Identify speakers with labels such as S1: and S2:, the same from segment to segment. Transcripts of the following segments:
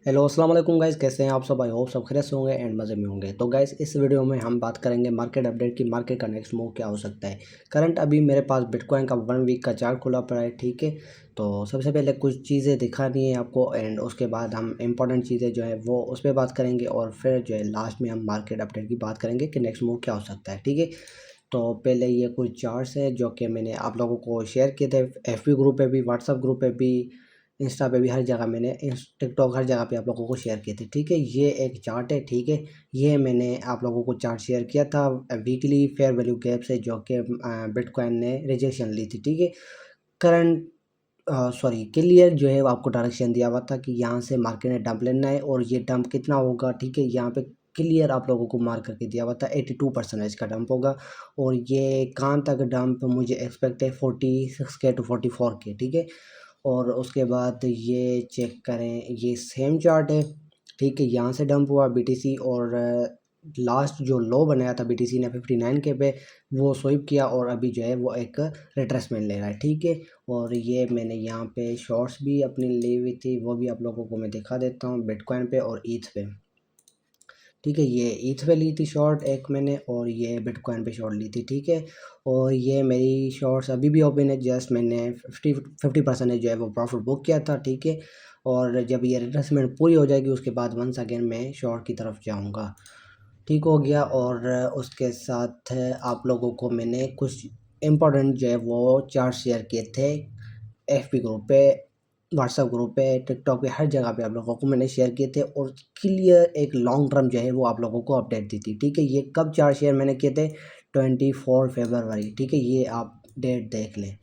S1: Hello अस्सलाम वालेकुम guys, कैसे हैं आप सब। आई होप सब खैरियत से होंगे एंड मज़े में होंगे। तो गाइस इस वीडियो में हम बात करेंगे मार्केट अपडेट की। मार्केट का नेक्स्ट मूव क्या हो सकता है। करंट अभी मेरे पास बिटकॉइन का 1 वीक का चार्ट खुला पड़ा है, ठीक है। तो सबसे पहले कुछ चीज़ें दिखानी है आपको एंड उसके बाद हम इंपॉर्टेंट चीज़ें जो है वो उस पर बात करेंगे और फिर जो है लास्ट में हम मार्केट अपडेट की बात करेंगे कि नेक्स्ट मूव क्या हो सकता है, ठीक है। तो पहले ये कुछ चार्ट्स हैं जो कि मैंने आप लोगों को शेयर किए थे, एफबी ग्रुप पे भी, व्हाट्सअप ग्रुप पे भी, इंस्टा पे भी, हर जगह मैंने टिकटॉक हर जगह पे आप लोगों को शेयर किए थे, ठीक है। ये एक चार्ट है, ठीक है। ये मैंने आप लोगों को चार्ट शेयर किया था वीकली फेयर वैल्यू गैप से, जो कि बिटकॉइन ने रिजेक्शन ली थी, ठीक है। करंट सॉरी क्लियर जो है वो आपको डायरेक्शन दिया हुआ था कि यहाँ से मार्केट ने डंप लेना है और ये डंप कितना होगा, ठीक है। यहाँ पे क्लियर आप लोगों को मार्क करके दिया हुआ था 82% का डंप होगा। और ये कहाँ तक डंप मुझे एक्सपेक्ट है, 46K to 44K, ठीक है। और उसके बाद ये चेक करें, ये सेम चार्ट है, ठीक है। यहाँ से डंप हुआ बीटीसी और लास्ट जो लो बनाया था बीटीसी ने 59K पे, वो स्वीप किया और अभी जो है वो एक रिट्रेसमेंट ले रहा है, ठीक है। और ये मैंने यहाँ पे शॉर्ट्स भी अपनी ली हुई थी, वो भी आप लोगों को मैं दिखा देता हूँ बिटकॉइन पे और ईथ पे, ठीक है। ये ईथ पे ली थी शॉर्ट एक मैंने और ये बिटकॉइन पे शॉर्ट ली थी, ठीक है। और ये मेरी शॉर्ट्स अभी भी ओपन है, जस्ट मैंने 50% जो है वो प्रॉफिट बुक किया था, ठीक है। और जब ये रिट्रेसमेंट पूरी हो जाएगी उसके बाद वंस अगेन मैं शॉर्ट की तरफ जाऊंगा, ठीक हो गया। और उसके साथ आप लोगों को मैंने कुछ इम्पोर्टेंट जो है वो चार्ट शेयर किए थे एफबी ग्रुप पे, व्हाट्सएप ग्रुप पे, टिकटॉक पे, हर जगह पे आप लोगों को मैंने शेयर किए थे और क्लियर एक लॉन्ग टर्म जो है वो आप लोगों को अपडेट दी थी, ठीक है। ये कब चार्ट शेयर मैंने किए थे, 24 फरवरी, ठीक है। ये आप डेट देख लें,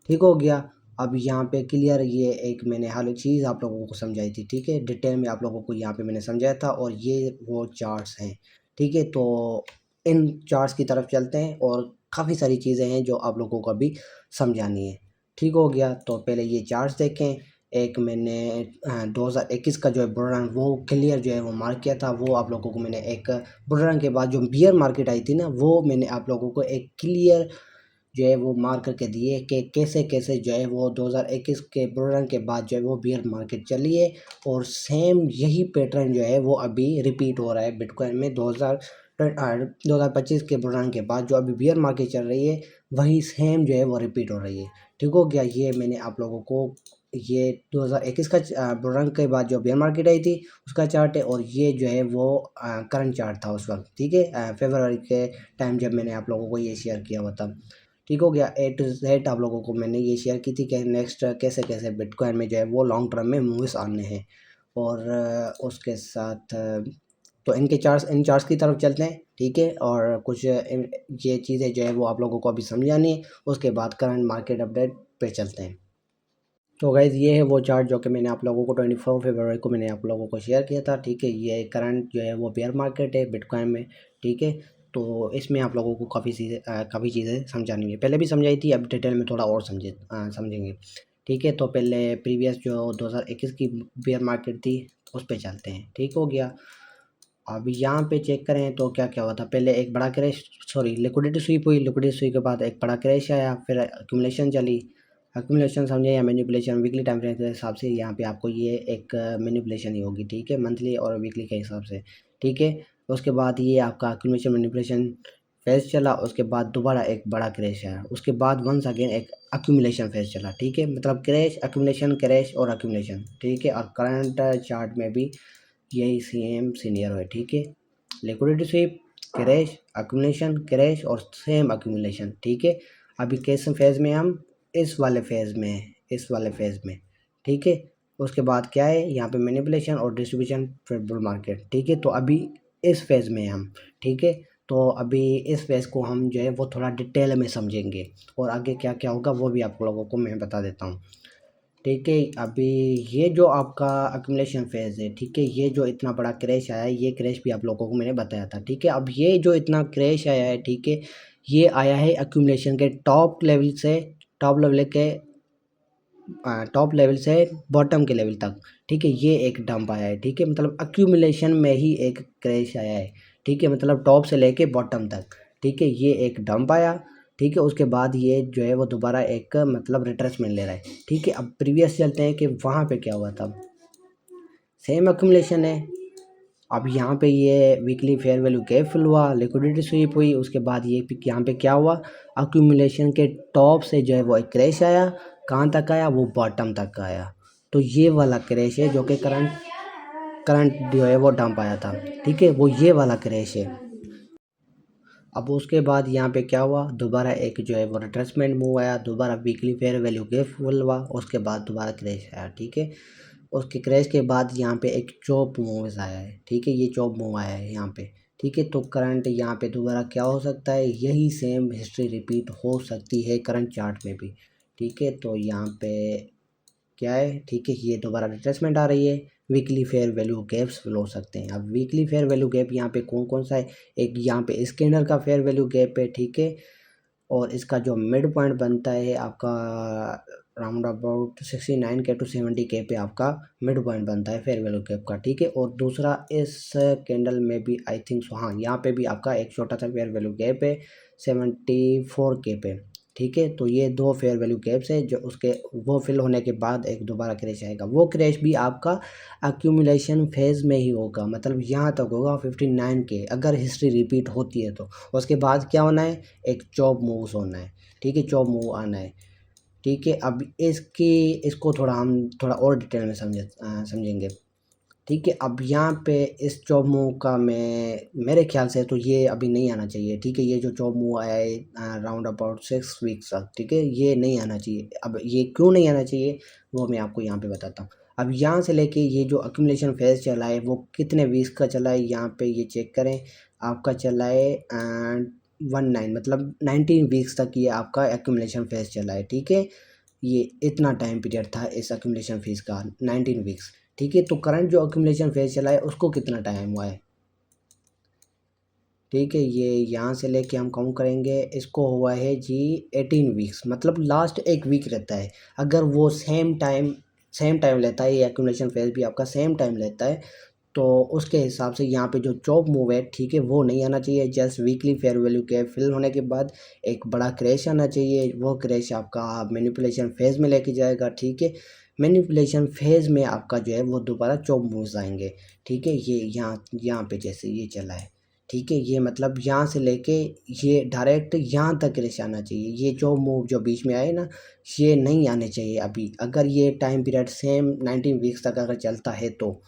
S1: ठीक हो गया। अब यहाँ पे क्लियर ये एक मैंने हर चीज़ आप लोगों को समझाई थी, ठीक है। डिटेल में आप लोगों को यहाँ पे मैंने समझाया था और ये वो चार्ट्स हैं, ठीक है। तो इन चार्ट्स की तरफ चलते हैं और काफ़ी सारी चीज़ें हैं जो आप लोगों को अभी समझानी है, ठीक हो गया। तो पहले ये चार्ट्स देखें। एक मैंने 2021 का जो है बुल रन वो क्लियर जो है वो मार्क किया था, वो आप लोगों को मैंने एक बुल रन के बाद जो बियर मार्केट आई थी ना, वो मैंने आप लोगों को एक क्लियर जो है वो मार्क करके दिए कि कैसे कैसे जो है वो 2021 के बुल रन के बाद जो है वो बियर मार्केट चली है। और सेम यही पैटर्न जो है वो अभी रिपीट हो रहा है बिटकॉइन में 2025 के बुल रन के बाद जो अभी बियर मार्केट चल रही है, वही सेम जो है वो रिपीट हो रही है, ठीक हो गया। ये मैंने आप लोगों को ये 2021 का बुल रन के बाद जो बियर मार्केट आई थी उसका चार्ट है और ये जो है वो करंट चार्ट था उस वक्त, ठीक है। फरवरी के टाइम जब मैंने आप लोगों को ये शेयर किया हुआ था, ठीक हो गया। A to Z आप लोगों को मैंने ये शेयर की थी कि नेक्स्ट कैसे कैसे बिटकॉइन में जो है वो लॉन्ग टर्म में मूव्स आने हैं। और उसके साथ तो इन चार्ट्स की तरफ चलते हैं, ठीक है। और कुछ ये चीज़ें जो है वो आप लोगों को अभी समझानी है, उसके बाद करंट मार्केट अपडेट पे चलते हैं। तो गाइज़ ये है वो चार्ट जो कि मैंने आप लोगों को 24 फरवरी को मैंने आप लोगों को शेयर किया था, ठीक है। ये करंट जो है वो बेयर मार्केट है बिटकॉइन में, ठीक है। तो इसमें आप लोगों को काफ़ी चीज़ें समझानी है, पहले भी समझाई थी, अब डिटेल में थोड़ा और समझेंगे, ठीक है। तो पहले प्रीवियस जो 2021 की बेयर मार्केट थी उस पर चलते हैं, ठीक हो गया। अब यहाँ पे चेक करें तो क्या क्या हुआ था। पहले एक बड़ा क्रैश, सॉरी लिक्विडिटी स्वीप हुई, लिक्विडिटी स्वीप के बाद एक बड़ा क्रैश आया, फिर एक्यूमुलेशन चली। एक्यूमुलेशन समझे या मैनिपुलेशन, वीकली टाइम फ्रेम के हिसाब से यहाँ पे आपको ये एक मैनिपुलेशन ही होगी, ठीक है, मंथली और वीकली के हिसाब से, ठीक है। उसके बाद ये आपका एक्यूमुलेशन मैनिपुलेशन फेज चला, उसके बाद दोबारा एक बड़ा क्रैश आया, उसके बाद वंस अगेन एक एक्यूमुलेशन फेज चला, ठीक है। मतलब क्रैश और एक्यूमुलेशन, ठीक है। और करंट चार्ट में भी यही सेम सीनियर है, ठीक है। Liquidity SVEEP, crash, accumulation, crash और सेम एक्यूमुलेशन, ठीक है। अभी किस फेज में हम, इस वाले फेज में है, इस वाले फेज में, ठीक है। उसके बाद क्या है यहाँ पे मैनिपुलेशन और डिस्ट्रीब्यूशन, फिर बुल मार्केट, ठीक है। तो अभी इस फेज में हैं हम, ठीक है। तो अभी इस फेज को हम जो है वो थोड़ा डिटेल में समझेंगे और आगे क्या क्या होगा वो भी आप लोगों को मैं बता देता हूँ, ठीक है। अभी ये जो आपका अक्यूमुलेशन फेज है, ठीक है, ये जो इतना बड़ा क्रैश आया है, ये क्रैश भी आप लोगों को मैंने बताया था, ठीक है। अब ये जो इतना क्रैश आया है, ठीक है, ये आया है अक्यूमुलेशन के टॉप लेवल से बॉटम के लेवल तक, ठीक है। ये एक डंप आया है, ठीक है, मतलब अक्यूमुलेशन में ही एक क्रैश आया है, ठीक है, मतलब टॉप से लेके बॉटम तक, ठीक है। ये एक डंप आया, ठीक है, उसके बाद ये जो है वो दोबारा एक मतलब रिट्रेसमेंट ले रहा है, ठीक है। अब प्रीवियस चलते हैं कि वहाँ पे क्या हुआ था। सेम एक्यूमुलेशन है। अब यहाँ पे ये weekly fair value gap fill हुआ, लिक्विडिटी स्वीप हुई, उसके बाद ये यहाँ पे क्या हुआ, एक्यूमुलेशन के टॉप से जो है वो एक क्रैश आया। कहाँ तक आया, वो बॉटम तक आया। तो ये वाला क्रैश है जो कि करंट करंट जो है वो डंप आया था, ठीक है, वो ये वाला क्रैश है। अब उसके बाद यहाँ पे क्या हुआ, दोबारा एक जो है वो रिट्रेसमेंट मूव आया, दोबारा weekly fair value gap fill हुआ, उसके बाद दोबारा क्रैश आया, ठीक है। उसके क्रैश के बाद यहाँ पे एक चॉप मूव्स आया है, ठीक है, ये चॉप मूव आया है यहाँ पे, ठीक है। तो करंट यहाँ पे दोबारा क्या हो सकता है, यही सेम हिस्ट्री रिपीट हो सकती है करंट चार्ट में भी, ठीक है। तो यहाँ पे क्या है, ठीक है, ये दोबारा रिट्रेसमेंट आ रही है, weekly fair value gaps fill हो सकते हैं। अब वीकली फेयर वैल्यू गैप यहाँ पे कौन कौन सा है, एक यहाँ पे स्कैनर का फेयर वैल्यू गैप है, ठीक है, और इसका जो मिड पॉइंट बनता है आपका राउंड अबाउट 69 के टू 70 के पे आपका मिड पॉइंट बनता है फेयर वैल्यू गैप का, ठीक है। और दूसरा इस कैंडल में भी आई थिंक सो, हाँ, यहाँ पे भी आपका एक छोटा सा फेयर वैल्यू गैप है 74 के पे, ठीक है। तो ये दो फेयर वैल्यू गैप्स है जो उसके वो फिल होने के बाद एक दोबारा क्रैश आएगा। वो क्रैश भी आपका एक्यूमुलेशन फेज में ही होगा, मतलब यहाँ तक होगा 59 के, अगर हिस्ट्री रिपीट होती है तो। उसके बाद क्या होना है, एक चॉप मूव्स होना है, ठीक है, चॉप मूव आना है, ठीक है। अब इसको थोड़ा हम थोड़ा और डिटेल में समझेंगे, ठीक है। अब यहाँ पे इस जॉब मूव का मेरे ख्याल से तो ये अभी नहीं आना चाहिए, ठीक है। ये जो जॉब मूव आया है राउंड अबाउट 6 वीक्स तक, ठीक है, ये नहीं आना चाहिए। अब ये क्यों नहीं आना चाहिए वो मैं आपको यहाँ पे बताता हूँ। अब यहाँ से लेके ये जो अक्यूमुलेशन फेज चला है वो कितने वीक्स का चला है, यहाँ पे ये चेक करें, आपका चला है 19, मतलब 19 वीक्स तक ये आपका एक्यूमुलेशन फेज चला है, ठीक है। ये इतना टाइम पीरियड था इस अक्यूमुलेशन फेज का, 19 वीक्स, ठीक है। तो करंट जो अक्यूमुलेशन फेज चला है उसको कितना टाइम हुआ है, ठीक है, ये यहाँ से लेके हम काउंट करेंगे, इसको हुआ है जी 18 वीक्स, मतलब लास्ट एक वीक रहता है। अगर वो सेम टाइम लेता है, ये एक्यूमुलेशन फेज भी आपका सेम टाइम लेता है, तो उसके हिसाब से यहाँ पे जो चॉप मूव है, ठीक है, वो नहीं आना चाहिए। जस्ट वीकली फेयर वैल्यू के फिल होने के बाद एक बड़ा क्रैश आना चाहिए, वो क्रैश आपका मैनिपुलेशन फेज में लेके जाएगा, ठीक है। मैनिपुलेशन फेज में आपका जो है वो दोबारा चॉप मूव्स आएंगे, ठीक है। ये यहाँ यहाँ पे जैसे ये चला है, ठीक है, ये मतलब यहाँ से लेके ये डायरेक्ट यहाँ तक क्रैश आना चाहिए। ये जो मूव जो बीच में आए ना, ये नहीं आने चाहिए अभी, अगर ये टाइम पीरियड सेम 19 वीक्स तक अगर चलता है तो,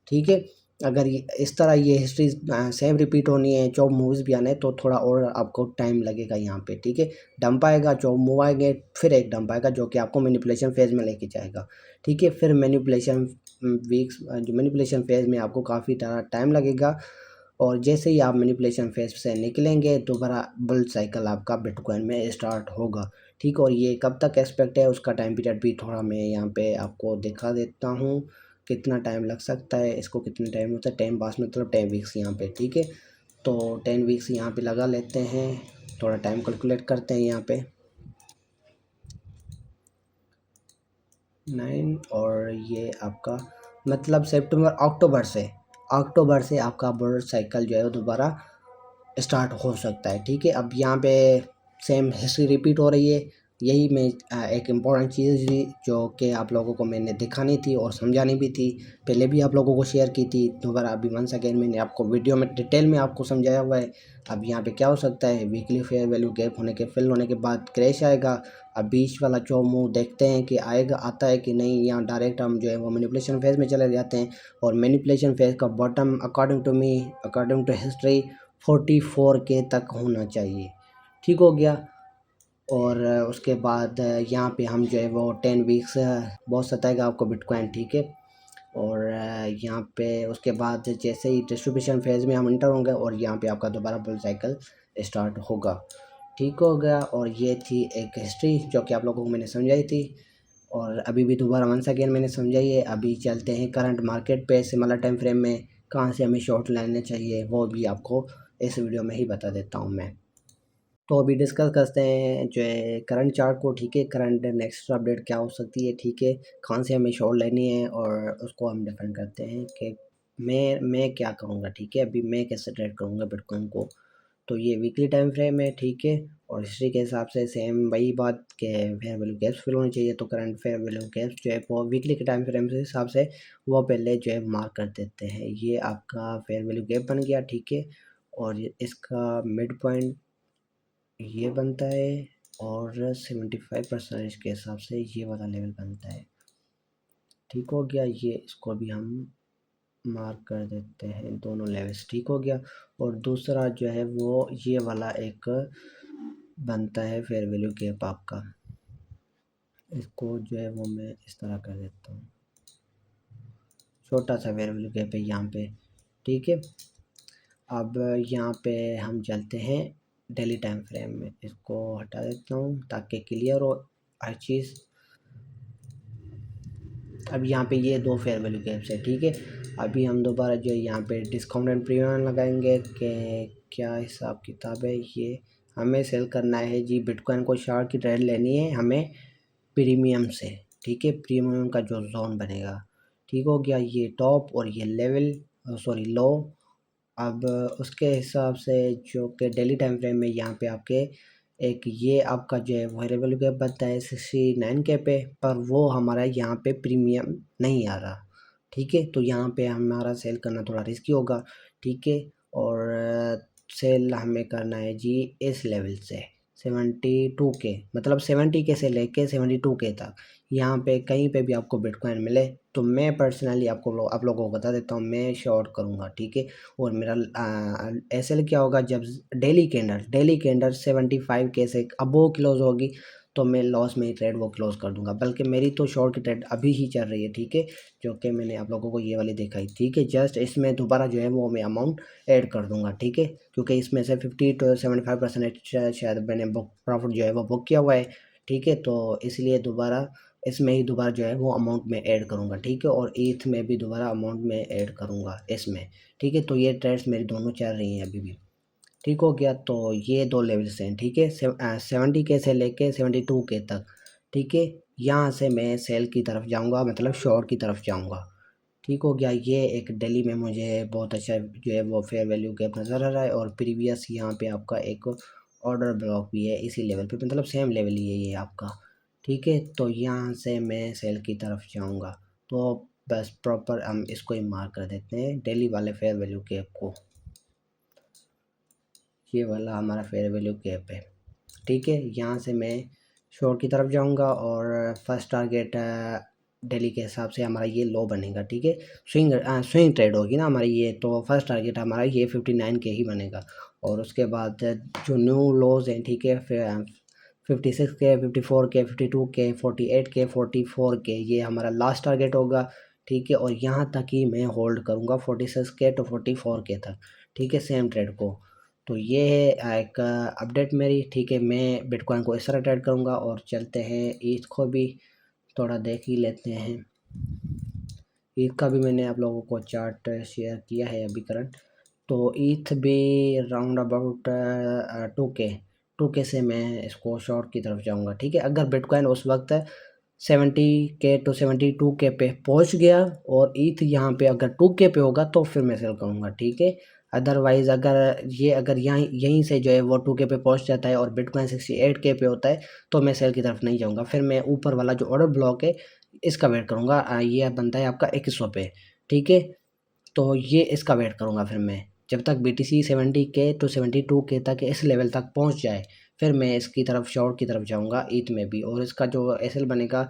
S1: ठीक है। अगर ये इस तरह ये हिस्ट्री सेम रिपीट होनी है, जॉब मूव्स भी आना है, तो थोड़ा और आपको टाइम लगेगा यहाँ पे, ठीक है। डंप आएगा, जॉब मूव आएंगे, फिर एक डंप आएगा जो कि आपको मैनिपुलेशन फेज में लेके जाएगा, ठीक है। फिर मैनिपुलेशन वीक्स जो मैनिपुलेशन फेज में आपको काफ़ी टाइम लगेगा, और जैसे ही आप मैनिपुलेशन फेज से निकलेंगे दोबारा बुल साइकिल आपका बिटकॉइन में स्टार्ट होगा, ठीक। और ये कब तक एक्सपेक्ट है उसका टाइम पीरियड भी थोड़ा मैं यहाँ पे आपको दिखा देता हूँ, कितना टाइम लग सकता है इसको, कितने टाइम होता है, 10 पास मतलब 10 वीक्स यहाँ पे, ठीक है। तो 10 वीक्स यहाँ पे लगा लेते हैं, थोड़ा टाइम कैलकुलेट करते हैं यहाँ पे 9, और ये आपका मतलब सितंबर अक्टूबर से आपका बुल साइकिल जो है वो दोबारा स्टार्ट हो सकता है, ठीक है। अब यहाँ पे सेम हिस्ट्री रिपीट हो रही है, यही मैं एक इम्पॉर्टेंट चीज़ थी जो कि आप लोगों को मैंने दिखानी थी और समझानी भी थी, पहले भी आप लोगों को शेयर की थी, दोबारा अभी वंस अगेन मैंने आपको वीडियो में डिटेल में आपको समझाया हुआ है। अब यहाँ पे क्या हो सकता है, वीकली फेयर वैल्यू गैप होने के फिल होने के बाद क्रैश आएगा। अब बीच वाला जो मूव देखते हैं कि आता है कि नहीं, यहाँ डायरेक्ट हम जो है वो मैनिपुलेशन फेज में चले जाते हैं, और मैनिपुलेशन फेज का बॉटम अकॉर्डिंग टू हिस्ट्री 44 के तक होना चाहिए, ठीक हो गया। और उसके बाद यहाँ पे हम जो है वो 10 वीक्स बहुत सताएगा आपको बिटकॉइन, ठीक है। और यहाँ पे उसके बाद जैसे ही डिस्ट्रीब्यूशन फेज में हम इंटर होंगे और यहाँ पे आपका दोबारा बुल साइकिल स्टार्ट होगा, ठीक हो गया। और ये थी एक हिस्ट्री जो कि आप लोगों को मैंने समझाई थी, और अभी भी दोबारा वंस अगेन मैंने समझाई है। अभी चलते हैं करंट मार्केट पे, सिमिलर टाइम फ्रेम में कहाँ से हमें शॉर्ट लेने चाहिए वो भी आपको इस वीडियो में ही बता देता हूँ मैं। तो अभी डिस्कस करते हैं जो है करंट चार्ट को, ठीक है, करंट नेक्स्ट अपडेट क्या हो सकती है, ठीक है, कहाँ से हमें शॉर्ट लेनी है, और उसको हम डिफाइन करते हैं कि मैं क्या करूँगा, ठीक है, अभी मैं कैसे ट्रेड करूँगा बिटकॉइन को। तो ये वीकली टाइम फ्रेम है, ठीक है, और हिस्ट्री के हिसाब से सेम वही बात के फेयर वैल्यू गैप्स फिल होनी चाहिए। तो करंट फेयर वैल्यू गैप्स जो है वो वीकली के टाइम फ्रेम के हिसाब से वो पहले जो है मार्क कर देते हैं। ये आपका फेयर वैल्यू गैप बन गया, ठीक है। और इसका मिड पॉइंट ये बनता है और 75% के हिसाब से ये वाला लेवल बनता है, ठीक हो गया। ये इसको भी हम मार्क कर देते हैं, दोनों लेवल्स ठीक हो गया। और दूसरा जो है वो ये वाला एक बनता है फेयर वैल्यू गैप आपका, इसको जो है वो मैं इस तरह कर देता हूँ, छोटा सा फेयर वैल्यू गैप है यहाँ पे, ठीक है। अब यहाँ पे हम चलते हैं डेली टाइम फ्रेम में, इसको हटा देता हूँ ताकि क्लियर हो हर चीज़। अब यहाँ पे ये दो फेयर वैल्यू गैप्स है, ठीक है। अभी हम दोबारा जो है यहाँ पे डिस्काउंट एंड प्रीमियम लगाएंगे कि क्या हिसाब किताब है। ये हमें सेल करना है जी, बिटकॉइन को शार्ट की ट्रेड लेनी है हमें प्रीमियम से, ठीक है। प्रीमियम का जो जोन बनेगा, ठीक हो गया। ये टॉप और ये लेवल सॉरी लो। अब उसके हिसाब से जो कि डेली टाइम फ्रेम में यहाँ पे आपके एक ये आपका जो है वेरिएबल गैप बनता है 69 के पे, पर वो हमारा यहाँ पे प्रीमियम नहीं आ रहा, ठीक है। तो यहाँ पे हमारा सेल करना थोड़ा रिस्की होगा, ठीक है। और सेल हमें करना है जी इस लेवल से 72 के, मतलब 70 के से लेके 72 के तक। यहाँ पे कहीं पे भी आपको बिटकॉइन मिले तो मैं पर्सनली आप लोगों को बता देता हूँ, मैं शॉर्ट करूँगा, ठीक है। और मेरा एसएल क्या होगा, जब डेली कैंडल 75 के से अबो क्लोज होगी तो मैं लॉस में ही ट्रेड वो क्लोज कर दूंगा। बल्कि मेरी तो शॉर्ट की ट्रेड अभी ही चल रही है, ठीक है, जो कि मैंने आप लोगों को ये वाली दिखाई, ठीक है। जस्ट इसमें दोबारा जो है वो मैं अमाउंट ऐड कर दूंगा, ठीक है, क्योंकि इसमें से 50 to 75% शायद मैंने बुक प्रॉफिट जो है वो बुक किया हुआ है, ठीक है। तो इसलिए दोबारा इसमें ही दोबारा जो है वो अमाउंट में ऐड करूँगा, ठीक है। और ईथ में भी दोबारा अमाउंट में ऐड करूँगा इसमें, ठीक है। तो ये ट्रेड्स मेरी दोनों चल रही हैं अभी भी, ठीक हो गया। तो ये दो लेवल्स हैं, ठीक है, 70 के से लेके 72 के तक, ठीक है। यहाँ से मैं सेल की तरफ जाऊँगा, मतलब शॉर्ट की तरफ जाऊँगा, ठीक हो गया। ये एक डेली में मुझे बहुत अच्छा जो है वो फेयर वैल्यू गैप नज़र आ रहा है। और प्रीवियस यहाँ पे आपका एक ऑर्डर ब्लॉक भी है इसी लेवल पे, मतलब सेम लेवल ही है ये आपका, ठीक है। तो यहाँ से मैं सेल की तरफ जाऊँगा, तो बस प्रॉपर हम इसको ही मार्क कर देते हैं डेली वाले फेयर वैल्यू गैप को। ये वाला हमारा फेयर वैल्यू गैप है, ठीक है। यहाँ से मैं शॉर्ट की तरफ जाऊँगा और फर्स्ट टारगेट डेली के हिसाब से हमारा ये लो बनेगा, ठीक है। स्विंग ट्रेड होगी ना हमारी ये, तो फर्स्ट टारगेट हमारा ये 59 के ही बनेगा। और उसके बाद जो न्यू लोज हैं, ठीक है, फिर 56 के, 54 के, 52 के, 48 के, 44 के, ये हमारा लास्ट टारगेट होगा, ठीक है। और यहाँ तक ही मैं होल्ड करूँगा 46 के to 44 के तक, ठीक है, सेम ट्रेड को। तो ये है एक अपडेट मेरी, ठीक है। मैं बिटकॉइन को इस तरह ट्रेड करूँगा। और चलते हैं ईथ को भी थोड़ा देख ही लेते हैं। ईथ का भी मैंने आप लोगों को चार्ट शेयर किया है अभी करंट। तो ईथ भी राउंड अबाउट 2K से मैं इसको शॉर्ट की तरफ जाऊंगा, ठीक है। अगर बिटकॉइन उस वक्त 70K to 72K पे पहुंच गया और ईथ यहाँ पे अगर 2K पे होगा तो फिर मैं सेल करूँगा, ठीक है। अदरवाइज़ अगर यहाँ यहीं से जो है वो 2K पे पहुंच जाता है और बिटकॉइन 68K पे होता है तो मैं सेल की तरफ नहीं जाऊँगा। फिर मैं ऊपर वाला जो ऑर्डर ब्लॉक है इसका वेट करूँगा। ये बनता है आपका 2100 पे, ठीक है। तो ये इसका वेट करूँगा फिर मैं, जब तक BTC 70K to 72K तक इस लेवल तक पहुँच जाए फिर मैं इसकी तरफ शॉर्ट की तरफ जाऊँगा ईथ में भी। और इसका जो एसएल बनेगा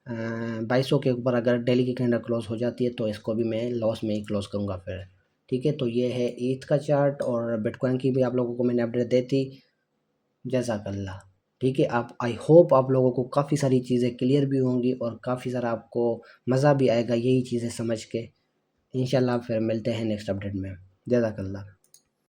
S1: 2200 के ऊपर अगर डेली की कैंडल क्लोज हो जाती है तो इसको भी मैं लॉस में ही क्लोज करूँगा फिर, ठीक है। तो ये है ईथ का चार्ट और बिटकॉइन की भी आप लोगों को मैंने अपडेट दी थी। जज़ाकल्लाह, ठीक है। आप आई होप आप लोगों को काफ़ी सारी चीज़ें क्लियर भी होंगी और काफ़ी सारा आपको मज़ा भी आएगा यही चीज़ें समझ के। इंशाल्लाह फिर मिलते हैं नेक्स्ट अपडेट में। जज़ाकल्लाह।